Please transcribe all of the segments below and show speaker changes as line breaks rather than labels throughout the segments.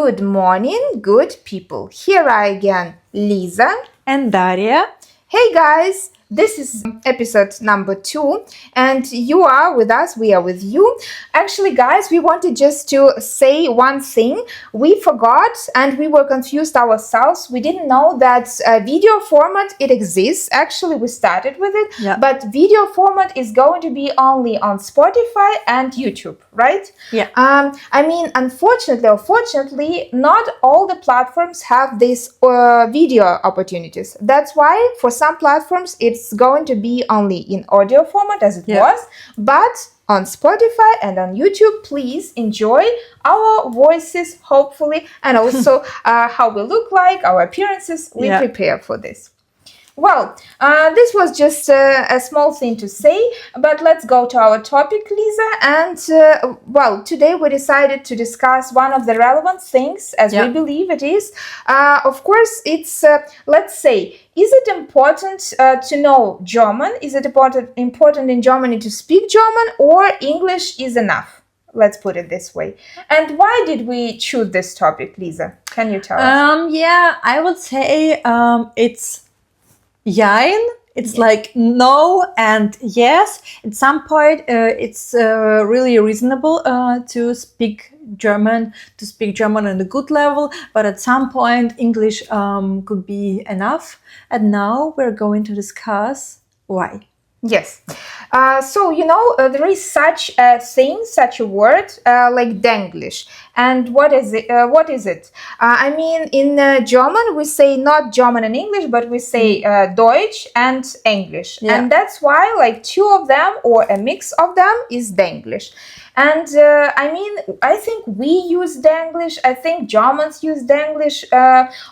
Good morning, good people. Here I again, Liza
and Daria.
Hey guys, this is episode number 2 and you are with us, we are with you. Actually guys, we wanted just to say one thing. We forgot and we were confused ourselves. We didn't know that video format, it exists. Actually, we started with it, but video format is going to be only on Spotify and YouTube, right?
Yeah.
I mean, unfortunately or fortunately, not all the platforms have these video opportunities. That's why for some platforms it's going to be only in audio format as it was, but on Spotify and on YouTube, please enjoy our voices, hopefully, and also how we look like, our appearances. We prepare for this. Well, this was just a small thing to say, but let's go to our topic, Liza. And, well, today we decided to discuss one of the relevant things, as we believe it is. Of course, it's, let's say, is it important to know German? Is it important in Germany to speak German, or English is enough? Let's put it this way. And why did we choose this topic, Liza? Can you tell us?
Yeah, I would say it's Jein. It's like no and yes. At some point, it's really reasonable to speak German at a good level. But at some point, English could be enough. And now we're going to discuss why.
Yes. So, you know, there is such a thing, such a word like Denglisch. And what is it? I mean, in German, we say not German and English, but we say Deutsch and English. Yeah. And that's why like two of them or a mix of them is Denglisch. And I mean, I think we use Denglisch. I think Germans use Denglisch.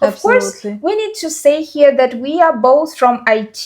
Of course, we need to say here that we are both from IT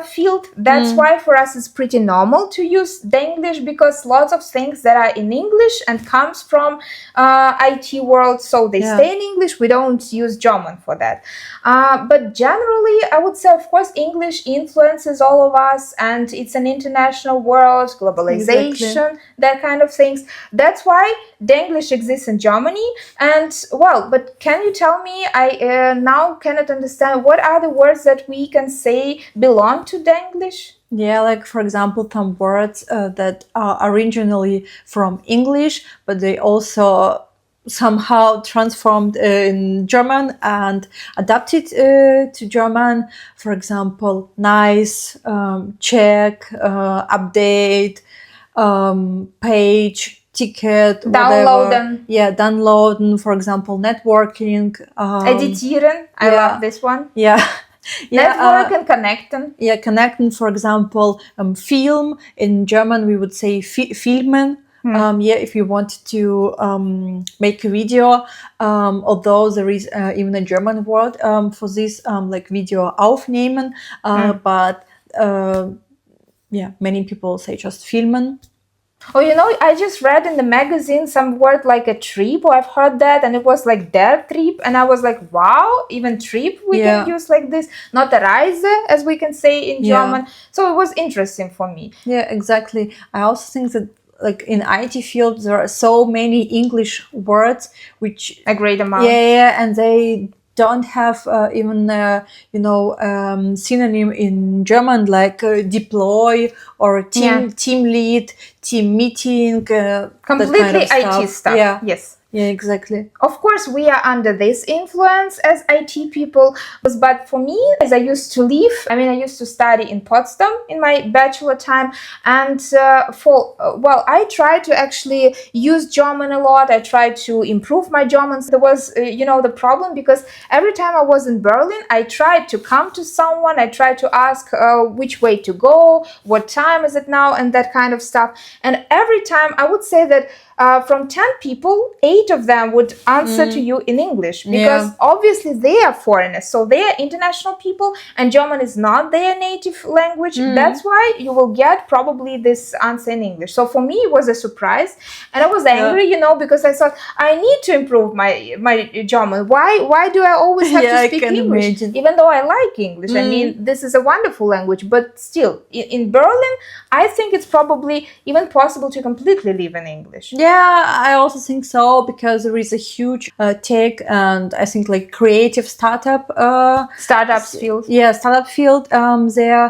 field. That's why for us it's pretty normal to use Denglisch, because lots of things that are in English and comes from IT world, so they stay in English. We don't use German for that. But generally, I would say, of course, English influences all of us, and it's an international world, globalization, that kind of things. That's why Denglisch exists in Germany. And well, but can you tell me, I now cannot understand, what are the words that we can say belong to Denglisch?
Yeah, like for example, some words that are originally from English, but they also somehow transformed in German and adapted to German. For example, nice, check, update, page, ticket,
downloaden.
Yeah, downloaden. For example, networking.
Editieren. I love this one.
Yeah.
Network and connecten.
Yeah, connecten, for example, film. In German, we would say filmen. If you want to make a video, although there is even a German word for this, like video aufnehmen, but many people say just filmen.
Oh, you know, I just read in the magazine some word like a trip, or I've heard that, and it was like der Trip, and I was like, wow, even trip we can use like this, not a Reise, as we can say in German. So it was interesting for me.
Yeah, exactly. I also think that like in IT field, there are so many English words, which
a great amount.
And they don't have even synonym in German, like deploy or team lead, team meeting,
completely kind of IT stuff. Yes.
Yeah, exactly.
Of course, we are under this influence as IT people, but for me, as I used to live, I used to study in Potsdam in my bachelor time, and I tried to actually use German a lot. I tried to improve my German. There was, the problem, because every time I was in Berlin, I tried to come to someone, I tried to ask which way to go, what time is it now, and that kind of stuff. And every time I would say that from 10 people, 8 of them would answer to you in English, because obviously they are foreigners, so they are international people, and German is not their native language. That's why you will get probably this answer in English. So for me, it was a surprise, and I was angry, because I thought I need to improve my German. Why do I always have to speak English? Even though I like English, I mean, this is a wonderful language, but still, in Berlin, I think it's probably even possible to completely live in English.
Yeah, Yeah, I also think so, because there is a huge tech and I think like creative startup
Startups field.
yeah, startup field there,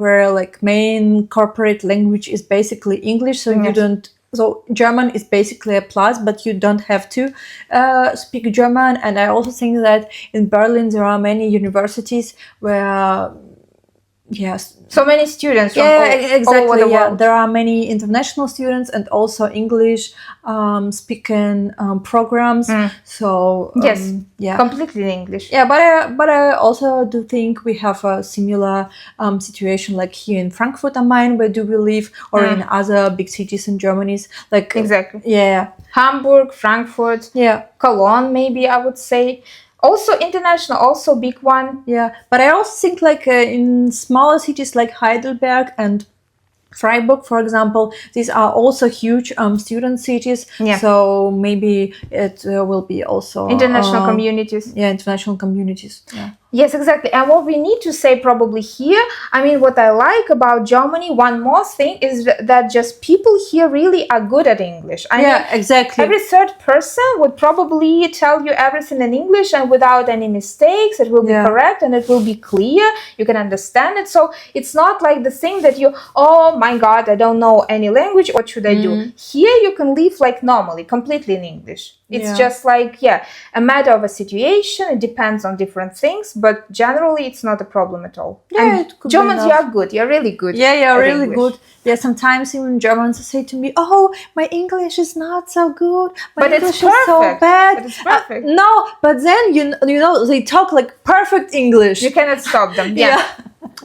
where like main corporate language is basically English, so you
Yes.
don't. So German is basically a plus, but you don't have to speak German. And I also think that in Berlin there are many universities where, yes,
So many students from
yeah,
all over
exactly.
the
Yeah,
world.
there are many international students and also English speaking programs. So
Yes,
yeah.
completely in English.
Yeah, but I also do think we have a similar situation like here in Frankfurt am Main, where do we live, or in other big cities in Germany, like
Exactly.
yeah,
Hamburg, Frankfurt,
yeah.
Cologne, maybe I would say. Also international, also big one.
Yeah, but I also think like in smaller cities like Heidelberg and Freiburg, for example, these are also huge student cities.
Yeah.
So maybe it will be also
International communities.
Yeah, international communities. Yeah.
Yes, exactly. And what we need to say probably here, I mean, what I like about Germany, one more thing is that just people here really are good at English. I mean,
exactly.
every third person would probably tell you everything in English and without any mistakes. It will be correct and it will be clear. You can understand it. So it's not like the thing that you, oh my God, I don't know any language. What should I do? Here you can live like normally, completely in English. It's just like, a matter of a situation. It depends on different things, but generally it's not a problem at all.
Yeah,
And Germans, you are good. You're really good.
Yeah,
at
really
English.
good. Yeah, sometimes even Germans say to me, "Oh, my English is not so good. My
But
English
it's
is so
perfect.
bad."
But it's perfect.
No, but then you know they talk like perfect English.
You cannot stop them. Yeah.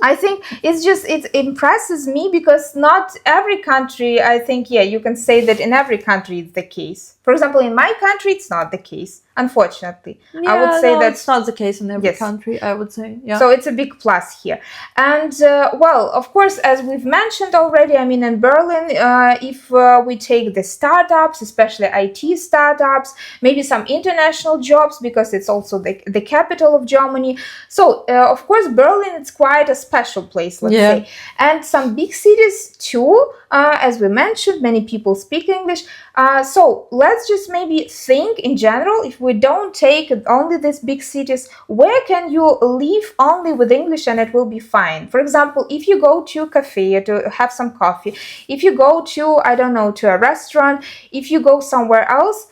I think it impresses me because not every country, I think, you can say that in every country it's the case. For example, in my country, it's not the case, unfortunately.
Yeah,
I would say
no,
that's
it's not the case in every country, I would say. Yeah.
So it's a big plus here. And well, of course, as we've mentioned already, I mean, in Berlin, if we take the startups, especially IT startups, maybe some international jobs, because it's also the capital of Germany. So, of course, Berlin, it's quite a special place, let's say. And some big cities too, as we mentioned, many people speak English. So let's just maybe think in general, if we don't take only these big cities, where can you live only with English and it will be fine? For example, if you go to a cafe to have some coffee, if you go to, I don't know, to a restaurant, if you go somewhere else,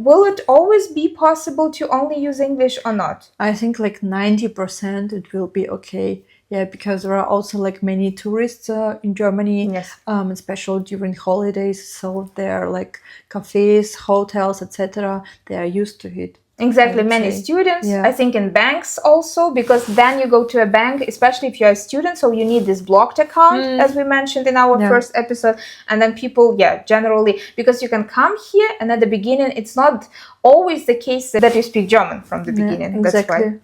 will it always be possible to only use English or not?
I think like 90% it will be okay. Yeah, because there are also like many tourists in Germany, especially during holidays. So there are like cafes, hotels, etc. They are used to it.
Exactly, many students. I think in banks also, because then you go to a bank, especially if you're a student, so you need this blocked account, as we mentioned in our first episode. And then people, generally, because you can come here and at the beginning, it's not always the case that you speak German from the beginning.
Exactly.
That's why.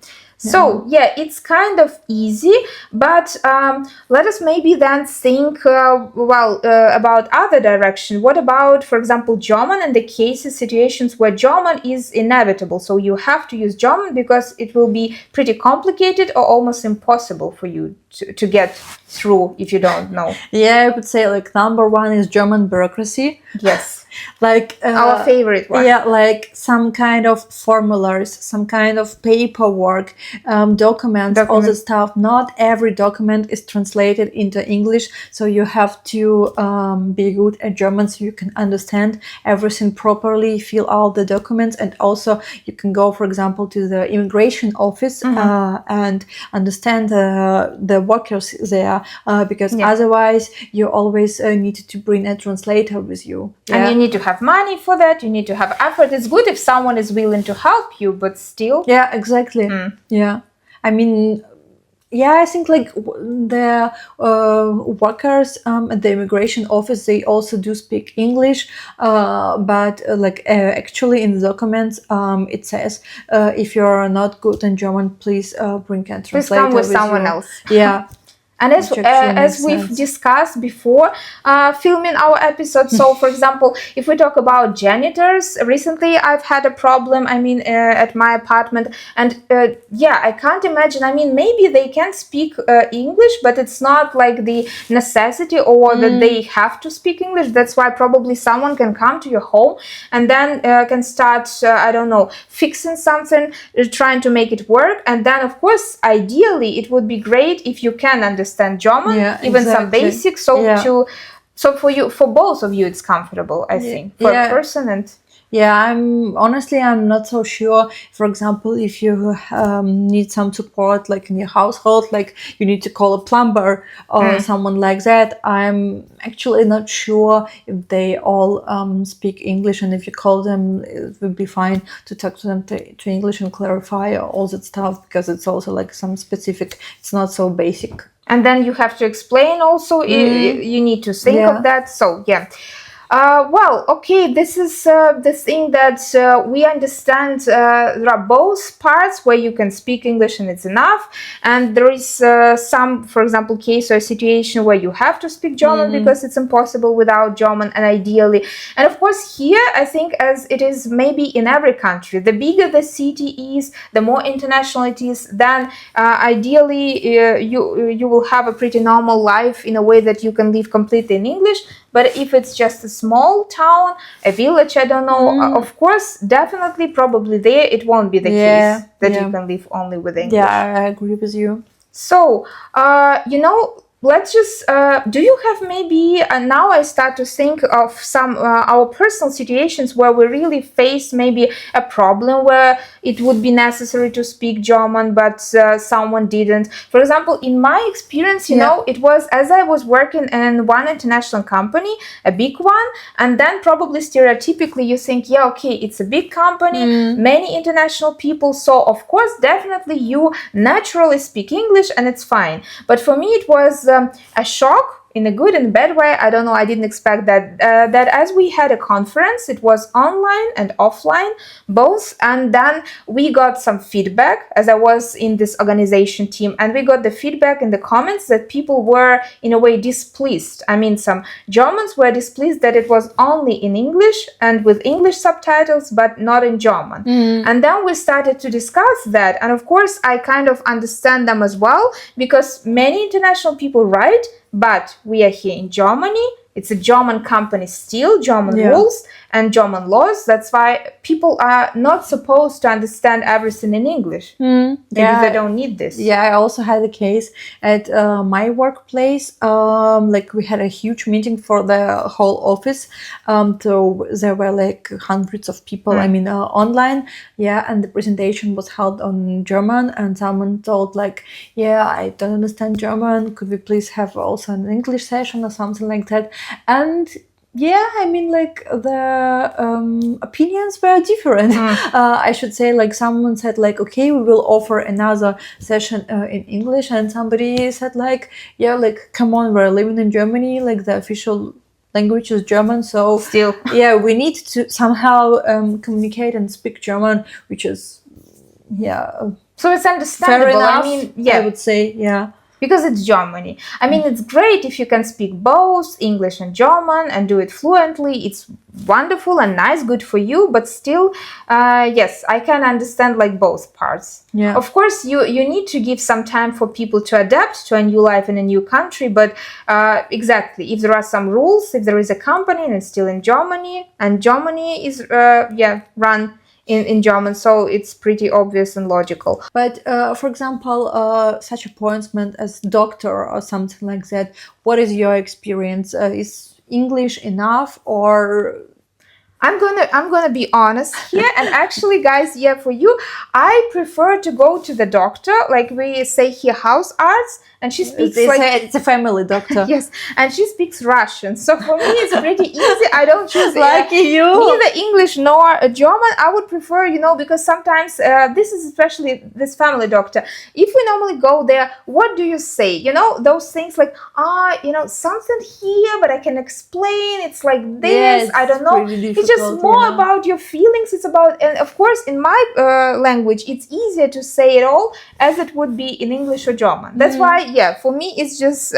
So, it's kind of easy, but let us maybe then think, about other direction. What about, for example, German and the cases, situations where German is inevitable? So you have to use German because it will be pretty complicated or almost impossible for you to get through if you don't know.
Yeah, I would say like number one is German bureaucracy.
Yes.
Like
our favorite one.
Yeah, like some kind of formulas, some kind of paperwork, documents, all the stuff. Not every document is translated into English, so you have to be good at German so you can understand everything properly, fill all the documents, and also you can go, for example, to the immigration office and understand the workers there, because otherwise you always need to bring a translator with you.
And you need to have money for that, you need to have effort. It's good if someone is willing to help you, but still.
Yeah, exactly. Yeah. I mean, I think like the workers at the immigration office, they also do speak English, but actually in the documents it says if you're not good in German, please bring a translator
Please come with
you.
someone else.
Yeah.
And
Which actually
as
makes
we've
sense.
discussed before filming our episode, so for example, if we talk about janitors, recently I've had a problem, I mean, at my apartment, and yeah, I can't imagine, I mean, maybe they can speak English, but it's not like the necessity or that they have to speak English. That's why probably someone can come to your home and then can start, I don't know, fixing something, trying to make it work. And then, of course, ideally, it would be great if you can understand German, even some basics. So for both of you, it's comfortable, I think, for a person and.
Yeah, I'm not so sure. For example, if you need some support, like in your household, like you need to call a plumber or someone like that, I'm actually not sure if they all speak English, and if you call them, it would be fine to talk to them to English and clarify all that stuff, because it's also like some specific, it's not so basic.
And then you have to explain also, you need to think of that. So, yeah. Well, okay, this is the thing that we understand. There are both parts where you can speak English and it's enough. And there is some, for example, case or situation where you have to speak German because it's impossible without German, and ideally. And of course, here, I think, as it is maybe in every country, the bigger the city is, the more international it is, then ideally you will have a pretty normal life in a way that you can live completely in English. But if it's just a small town, a village, I don't know, of course, definitely, probably there, it won't be the case that you can live only with English.
Yeah, I agree with you.
So, let's just, do you have maybe, now I start to think of some, our personal situations where we really face maybe a problem where it would be necessary to speak German, but someone didn't. For example, in my experience, you know, it was as I was working in one international company, a big one, and then probably stereotypically you think, yeah, okay, it's a big company, many international people, so of course, definitely you naturally speak English and it's fine. But for me, it was a shock in a good and bad way. I don't know, I didn't expect that. That as we had a conference, it was online and offline, both. And then we got some feedback as I was in this organization team. And we got the feedback in the comments that people were in a way displeased. I mean, some Germans were displeased that it was only in English and with English subtitles, but not in German. And then we started to discuss that. And of course, I kind of understand them as well, because many international people write, but we are here in Germany. It's a German company still, German rules and German laws. That's why people are not supposed to understand everything in English. Maybe they don't need this.
Yeah, I also had a case at my workplace. Like we had a huge meeting for the whole office. So there were like hundreds of people, I mean, online. Yeah, and the presentation was held on German, and someone told like, yeah, I don't understand German. Could we please have also an English session or something like that? And yeah, I mean, like the opinions were different. I should say, like someone said, like, okay, we will offer another session in English, and somebody said, like, yeah, like, come on, we're living in Germany, like the official language is German, so
still,
yeah, we need to somehow communicate and speak German, which is,
so it's understandable.
fair enough,
I mean,
I would say,
because it's Germany. I mean, it's great if you can speak both English and German and do it fluently. It's wonderful and nice, good for you. But still, yes, I can understand like both parts.
Yeah.
Of course, you need to give some time for people to adapt to a new life in a new country. But exactly, if there are some rules, if there is a company and it's still in Germany, and Germany is run in German, so it's pretty obvious and logical.
But for example, such appointment as doctor or something like that, what is your experience? Is English enough, or
I'm gonna be honest here, and actually, guys, for you, I prefer to go to the doctor, like we say here, house arts, and she speaks
it's a family doctor.
Yes, and she speaks Russian. So for me, it's pretty easy. I don't choose
lucky you.
Neither English nor German. I would prefer, because sometimes this is especially this family doctor. If we normally go there, what do you say? Those things like something here, but I can explain. It's like this.
Yes,
I don't know. It's just more about your feelings. It's about, and of course, in my language, it's easier to say it all as it would be in English or German. That's why, yeah, for me, it's just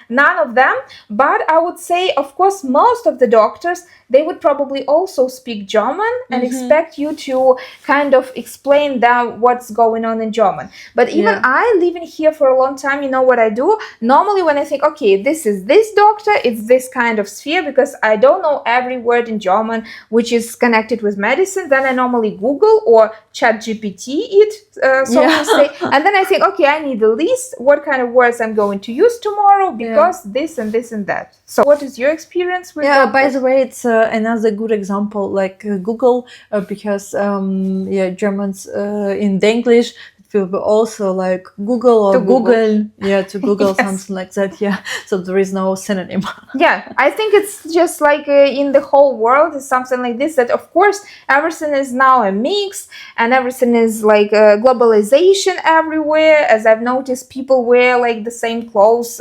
none of them. But I would say, of course, most of the doctors, they would probably also speak German and expect you to kind of explain them what's going on in German. But even I, living here for a long time, you know what I do? Normally when I think, okay, this is this doctor, it's this kind of sphere, because I don't know every word in German which is connected with medicine, then I normally Google or chat GPT it, so to say. And then I think, okay, I need a list, what kind of words I'm going to use tomorrow, because this and this and that. So what is your experience with that?
By the way, it's another good example, like Google, because Germans in Denglisch, it will be also like Google or
To Google.
to Google something like that. Yeah, so there is no synonym.
Yeah, I think it's just like in the whole world is something like this, that of course everything is now a mix and everything is like globalization everywhere. As I've noticed, people wear like the same clothes,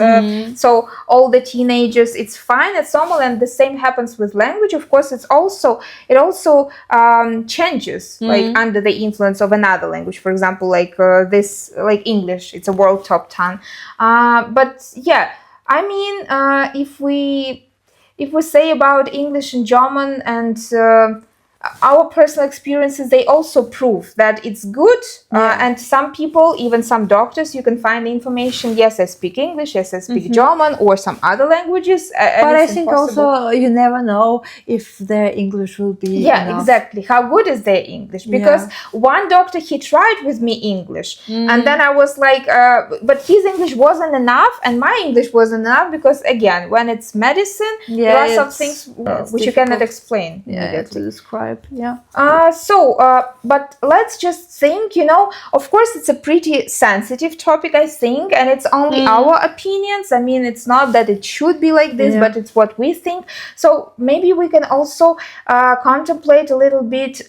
so all the teenagers, it's fine, it's normal. And the same happens with language. Of course, it also changes like under the influence of another language. For example, like English, it's a world top 10, but yeah, I mean, if we say about English and German and our personal experiences, they also prove that it's good. And some people, even some doctors, you can find the information. Yes, I speak English. Yes, I speak German or some other languages.
But I think also you never know if their English will be enough.
Exactly. How good is their English? Because one doctor, he tried with me English, and then I was like, but his English wasn't enough, and my English wasn't enough, because again, when it's medicine, there are some things which you cannot explain immediately.
To describe.
But let's just think, of course, it's a pretty sensitive topic, I think, and it's only our opinions. I mean, it's not that it should be like this, but it's what we think. So maybe we can also contemplate a little bit.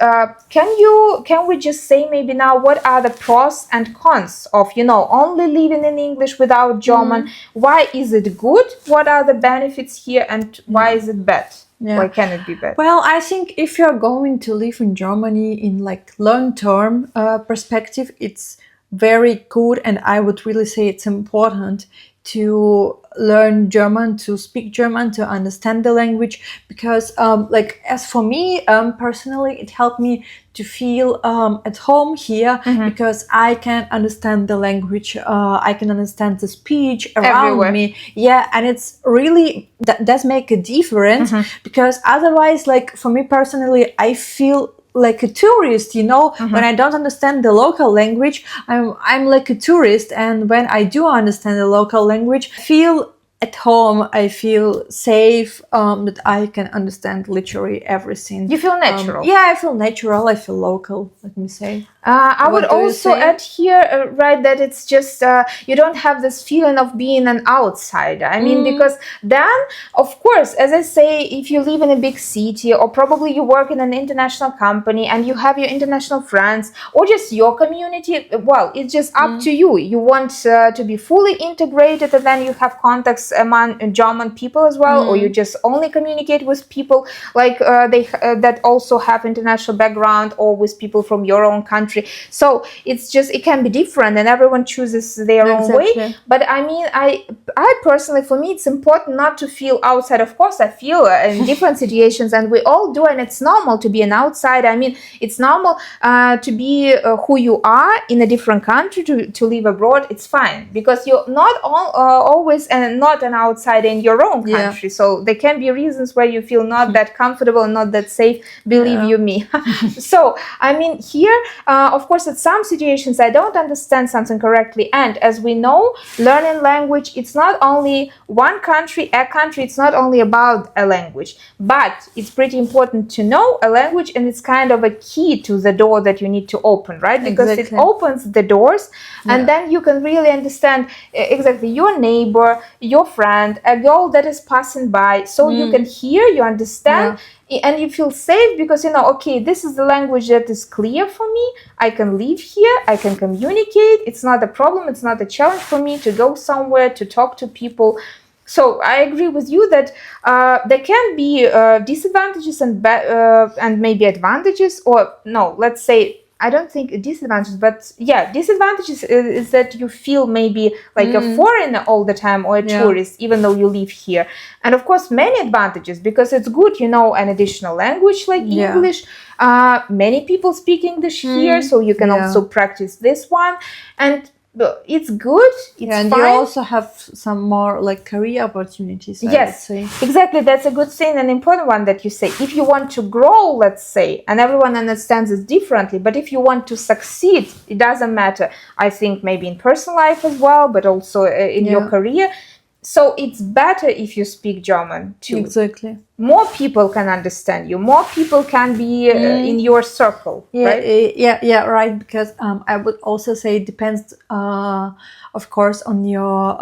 Can we just say maybe now what are the pros and cons of, only living in English without German? Why is it good? What are the benefits here, and why is it bad? Why can it be bad?
Well, I think if you're going to live in Germany in like long-term perspective, it's very good, and I would really say it's important to learn German, to speak German, to understand the language, because as for me personally, it helped me to feel at home here, because I can understand the language, I can understand the speech around me. Yeah, and it's really that does make a difference, because otherwise, like for me personally, I feel like a tourist, when I don't understand the local language, I'm like a tourist. And when I do understand the local language, I feel at home, I feel safe, that I can understand literally everything.
You feel natural.
I feel natural, I feel local, let me say.
I would also add here, that it's just, you don't have this feeling of being an outsider. I mean, because then, of course, as I say, if you live in a big city, or probably you work in an international company and you have your international friends, or just your community, well, it's just up to you. You want to be fully integrated, and then you have contacts among German people as well, or you just only communicate with people like that also have international background, or with people from your own country. So it's just, it can be different, and everyone chooses their own way. But I mean, I personally, for me, it's important not to feel outside. Of course, I feel in different situations, and we all do, and it's normal to be an outsider. I mean, it's normal to be who you are in a different country, to live abroad. It's fine, because you're not always and not an outsider in your own country. So there can be reasons where you feel not that comfortable and not that safe, believe you me. So I mean, here of course, in some situations I don't understand something correctly, and as we know, learning language, it's not only one country, it's not only about a language, but it's pretty important to know a language, and it's kind of a key to the door that you need to open, right? Because it opens the doors, and then you can really understand exactly your neighbor, your friend, a girl that is passing by, so you can hear, you understand, and you feel safe, because okay, this is the language that is clear for me. I can live here, I can communicate, it's not a problem, it's not a challenge for me to go somewhere, to talk to people. So I agree with you that there can be disadvantages and maybe advantages, or no, let's say I don't think disadvantages, but yeah, disadvantages is that you feel maybe like a foreigner all the time or a tourist, even though you live here. And of course, many advantages because it's good, an additional language like English. Many people speak English here, so you can also practice this one. And it's good. It's
and
fine.
you also have some more like career opportunities.
Yes, exactly. That's a good thing, an important one that you say. If you want to grow, let's say, and everyone understands it differently, but if you want to succeed, it doesn't matter. I think maybe in personal life as well, but also in your career. So it's better if you speak German too.
Exactly.
More people can understand you. More people can be in your circle. Right?
Right. Because I would also say it depends, of course, on your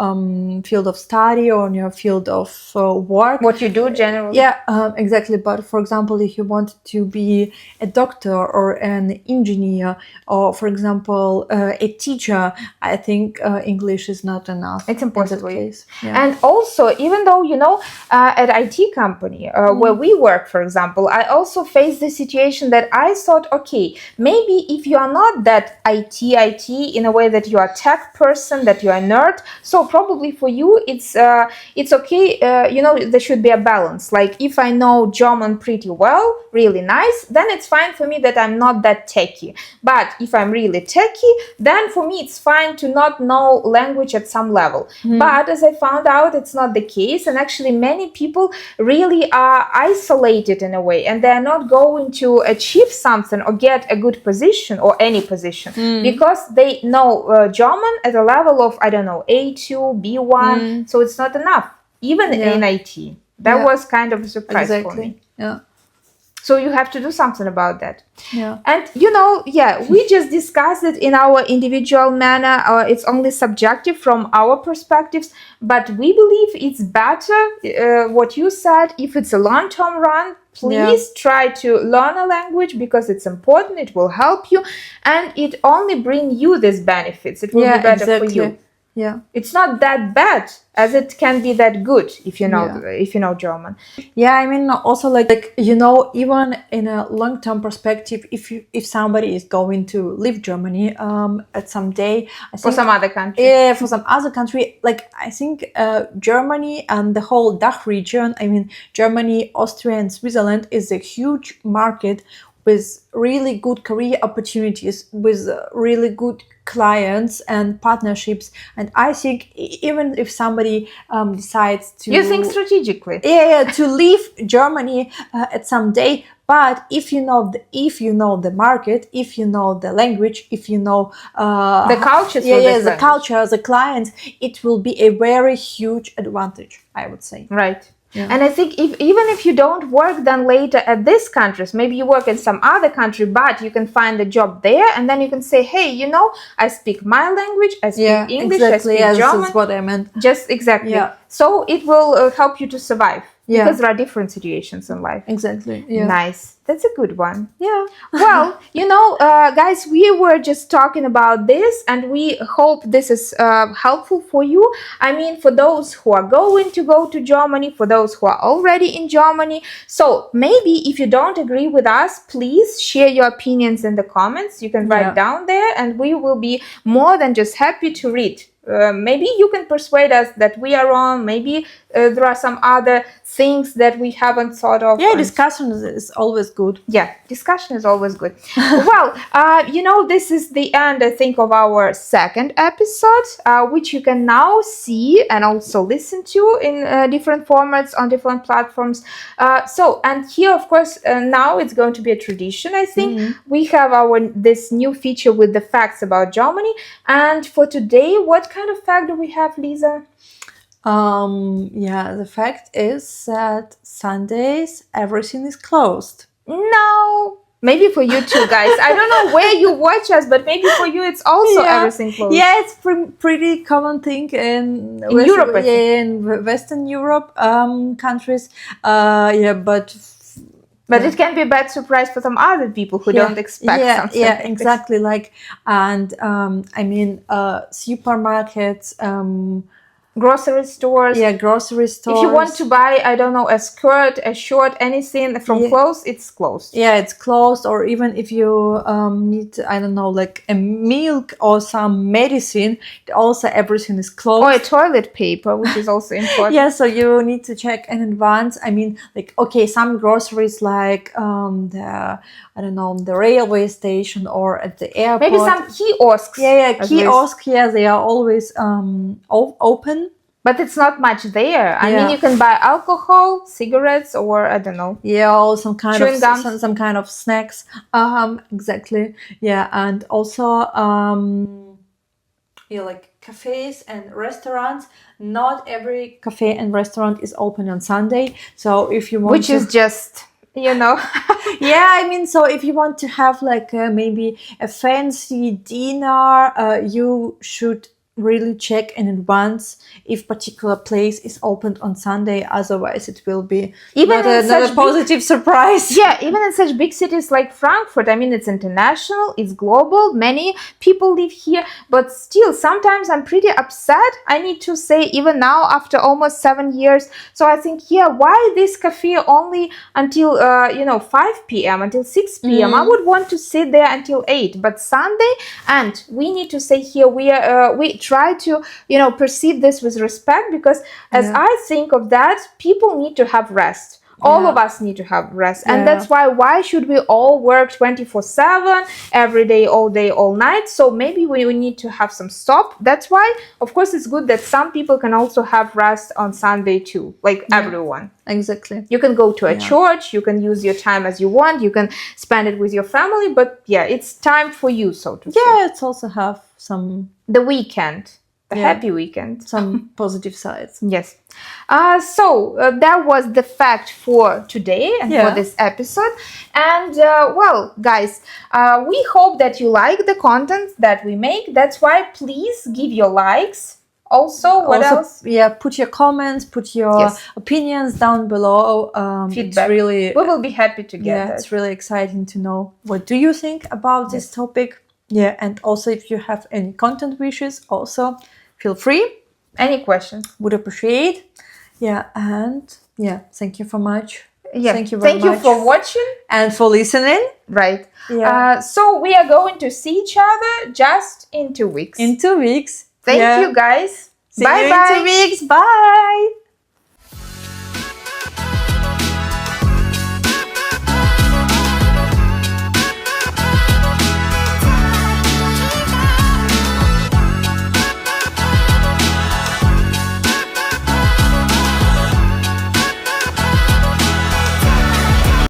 field of study or on your field of work.
What you do generally.
Yeah, exactly. But for example, if you want to be a doctor or an engineer, or for example, a teacher, I think English is not enough.
It's important
in that case.
And also, even though, at IT company where we work, for example, I also faced the situation that I thought, okay, maybe if you are not that IT in a way that you are a tech person, that you are a nerd, so probably for you it's okay. There should be a balance. Like if I know German pretty well, really nice, then it's fine for me that I'm not that techie. But if I'm really techie, then for me it's fine to not know language at some level. But as I found out, it's not the case, and actually many people really are isolated in a way, and they're not going to achieve something or get a good position or any position because they know German at a level of, I don't know, A2, B1, so it's not enough, even in IT. That was kind of a surprise for me.
Yeah.
So you have to do something about that.
Yeah.
And, we just discussed it in our individual manner. It's only subjective from our perspectives, but we believe it's better, what you said, if it's a long-term run, please try to learn a language because it's important, it will help you, and it only bring you these benefits. It will be better for you.
Yeah,
it's not that bad as it can be that good if you know German.
Yeah, I mean also like even in a long-term perspective, if somebody is going to leave Germany at some day, I think,
for some other country.
Yeah, for some other country, like I think Germany and the whole DACH region. I mean Germany, Austria, and Switzerland is a huge market with really good career opportunities, with really good clients and partnerships. And I think even if somebody decides to...
You think strategically.
To leave Germany at some day, but if you know the market, if you know the language, if you know
the culture,
the culture, the clients, it will be a very huge advantage, I would say.
Right. Yeah. And I think even if you don't work then later at these countries, maybe you work in some other country, but you can find a job there, and then you can say, hey, I speak my language, I speak English,
exactly.
I speak German.
That's what I meant.
Just exactly. Yeah. So it will help you to survive.
Yeah.
Because there are different situations in life.
Exactly. Yeah.
Nice. That's a good one.
Yeah.
Well, guys, we were just talking about this, and we hope this is helpful for you. I mean, for those who are going to go to Germany, for those who are already in Germany. So maybe if you don't agree with us, please share your opinions in the comments. You can write down there, and we will be more than just happy to read. Maybe you can persuade us that we are wrong. Maybe there are some other things that we haven't thought of.
Yeah, discussion is always good.
Yeah, discussion is always good. Well, this is the end, I think, of our second episode, which you can now see and also listen to in different formats on different platforms. And here, of course, now it's going to be a tradition, I think. We have this new feature with the facts about Germany. And for today, what kind of fact do we have, Liza?
The fact is that Sundays everything is closed.
No, maybe for you too, guys. I don't know where you watch us, but maybe for you it's also everything closed.
Yeah, it's pretty common thing in
Europe.
In Western Europe countries.
But it can be a bad surprise for some other people who don't expect something.
Yeah, exactly. I mean, supermarkets.
grocery stores.
Yeah, grocery stores.
If you want to buy, I don't know, a skirt, a short, anything from clothes, it's closed.
Yeah, it's closed. Or even if you need, I don't know, like a milk or some medicine, also everything is closed.
Or a toilet paper, which is also important.
Yeah, so you need to check in advance. I mean, like, okay, some groceries like the railway station or at the airport.
Maybe some kiosks.
Yeah, kiosks. Yeah, they are always open.
But it's not much there. I mean, you can buy alcohol, cigarettes, or I don't know.
Yeah, or some kind
chewing
of some kind of snacks. Exactly. Yeah, and also like cafes and restaurants. Not every cafe and restaurant is open on Sunday. So if you want
Which is just,
yeah, I mean, so if you want to have like maybe a fancy dinner, you should really check in advance if particular place is opened on Sunday. Otherwise, it will be not a positive surprise.
Yeah, even in such big cities like Frankfurt. I mean, it's international, it's global. Many people live here, but still, sometimes I'm pretty upset. I need to say, even now, after almost 7 years. So I think, why this cafe only until 5 p.m. until 6 p.m. I would want to sit there until 8. But Sunday, and we need to say here, we try to perceive this with respect, because as I think of that, people need to have rest. All of us need to have rest, and that's why should we all work 24/7 every day, all night? So maybe we need to have some stop. That's why, of course, it's good that some people can also have rest on Sunday too, like everyone.
Exactly.
You can go to a church, you can use your time as you want, you can spend it with your family, but it's time for you, so to say.
Yeah, it's also have
the weekend. Happy weekend.
Some positive sides.
Yes. So that was the fact for today and for this episode. And guys, we hope that you like the content that we make. That's why please give your likes. Also, what else?
Yeah, put your comments, put your opinions down below.
Feedback.
We
will be happy to get that.
It's really exciting to know what do you think about this topic. Yeah, and also if you have any content wishes, also feel free.
Any questions?
Would appreciate. Yeah, and thank you so much.
Yeah,
thank you very much.
Thank you for watching
and for listening.
Right.
Yeah.
So we are going to see each other just in 2 weeks.
In 2 weeks.
Thank you, guys.
See you in 2 weeks. Bye.